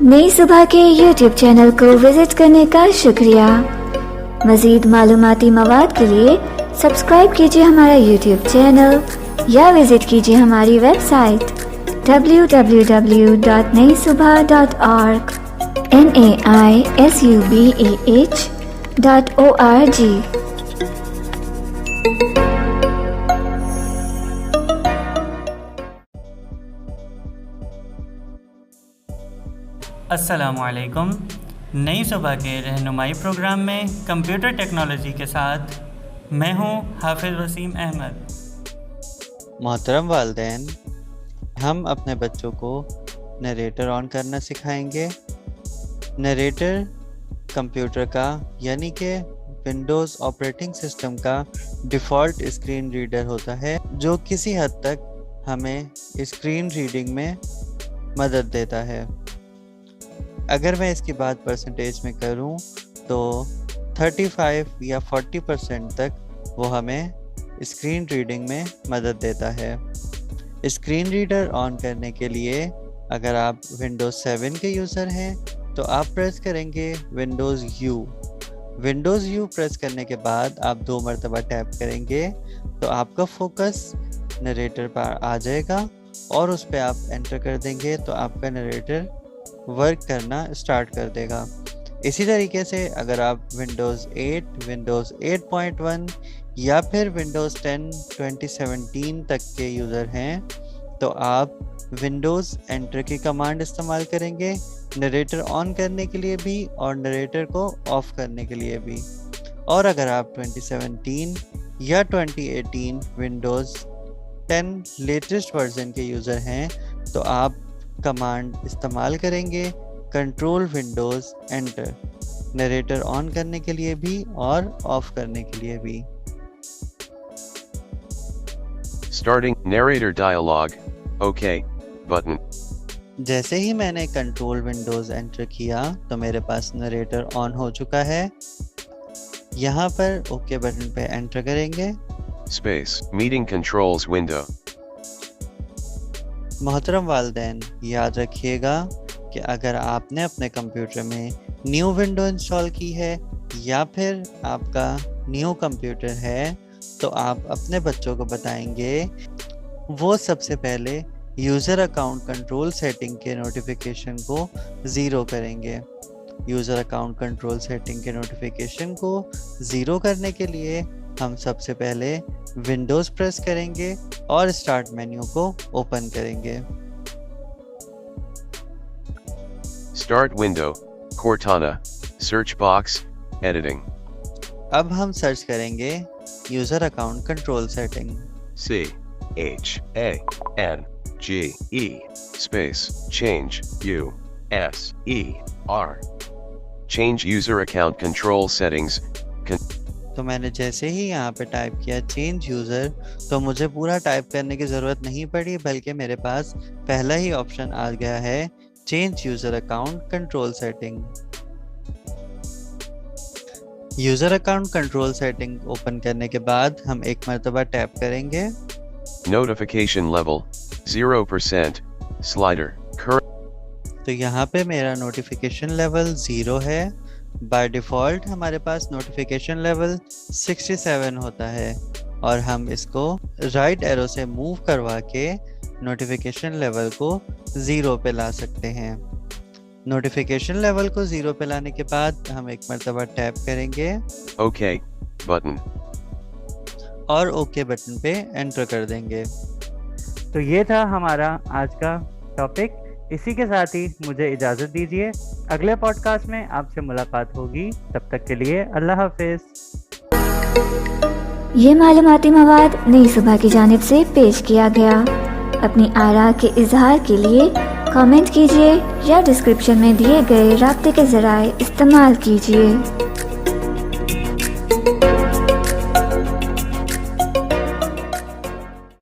नई सुबह के YouTube चैनल को विजिट करने का शुक्रिया। मज़ीद मालूमाती मवाद के लिए सब्सक्राइब कीजिए हमारा YouTube चैनल या विजिट कीजिए हमारी वेबसाइट www.naisubah.org naisubah.org। अस्सलामुअलैकुम। नई सुबह के रहनुमाई प्रोग्राम में कंप्यूटर टेक्नोलॉजी के साथ मैं हूं हाफिज़ वसीम अहमद। मोहतरम वालिदैन, हम अपने बच्चों को नरेटर ऑन करना सिखाएंगे। नरेटर कंप्यूटर का यानी कि विंडोज़ ऑपरेटिंग सिस्टम का डिफ़ॉल्ट स्क्रीन रीडर होता है, जो किसी हद तक हमें स्क्रीन रीडिंग में मदद देता है। अगर मैं इसकी बात परसेंटेज में करूं तो 35 या 40% तक वो हमें स्क्रीन रीडिंग में मदद देता है। स्क्रीन रीडर ऑन करने के लिए अगर आप विंडोज़ 7 के यूज़र हैं तो आप प्रेस करेंगे Windows you. Windows you press करने के बाद आप 2 मरतबा टैप करेंगे तो आपका फोकस नरेटर पर आ जाएगा और उस पर आप एंटर कर देंगे तो आपका नरेटर वर्क करना स्टार्ट कर देगा। इसी तरीके से अगर आप विंडोज़ 8, विंडोज़ 8.1 या फिर विंडोज़ 10 2017 तक के यूज़र हैं तो आप विंडोज़ एंटर की कमांड इस्तेमाल करेंगे नरेटर ऑन करने के लिए भी और नरेटर को ऑफ करने के लिए भी। और अगर आप 2017 या 2018 विंडोज़ 10 लेटेस्ट वर्जन के यूज़र हैं तो आप कमांड इस्तेमाल करेंगे control Windows enter, narrator on करने के लिए भी और ऑफ करने के लिए भी। Starting narrator dialog. OK button. जैसे ही मैंने कंट्रोल विंडोज़ एंटर किया तो मेरे पास नरेटर ऑन हो चुका है। यहाँ पर OK बटन पे एंटर करेंगे। Space meeting controls window. मोहतरम वालिदैन, याद रखिएगा कि अगर आपने अपने कंप्यूटर में न्यू विंडो इंस्टॉल की है या फिर आपका न्यू कंप्यूटर है तो आप अपने बच्चों को बताएंगे वो सबसे पहले यूज़र अकाउंट कंट्रोल सेटिंग के नोटिफिकेशन को ज़ीरो करेंगे। यूज़र अकाउंट कंट्रोल सेटिंग के नोटिफिकेशन को ज़ीरो करने के लिए हम सबसे पहले विंडोज़ प्रेस करेंगे और स्टार्ट मेन्यू को ओपन करेंगे। Start window, Cortana, search box, editing. अब हम सर्च करेंगे user account control setting. CHANGE space change USER. Change user account control settings. तो मैंने जैसे ही यहाँ पे टाइप किया चेंज यूज़र तो मुझे पूरा टाइप करने की ज़रूरत नहीं पड़ी, बल्कि मेरे पास पहला ही ऑप्शन आ गया है change user account control setting. User account control setting open करने के बाद हम एक मरतबा टैप करेंगे। Notification level 0% slider. तो यहाँ पे मेरा नोटिफिकेशन लेवल 0 है। बाय डिफ़ॉल्ट हमारे पास नोटिफिकेशन लेवल 67 होता है और हम इसको राइट एरो से मूव करवा के नोटिफिकेशन लेवल को 0 पे ला सकते हैं। नोटिफिकेशन लेवल को 0 पे लाने के बाद हम एक मरतबा टैप करेंगे OK button. और OK बटन पे एंटर कर देंगे। तो ये था हमारा आज का टॉपिक। इसी के साथ ही मुझे इजाज़त दीजिए। अगले पॉडकास्ट में आपसे मुलाकात होगी। तब तक के लिए अल्लाह हाफिज़। ये मालूमाती मवाद नई सुबह की जानिब से पेश किया गया। अपनी आरा के इजहार के लिए कमेंट कीजिए या डिस्क्रिप्शन में दिए गए राब्ते के ज़राए इस्तेमाल कीजिए।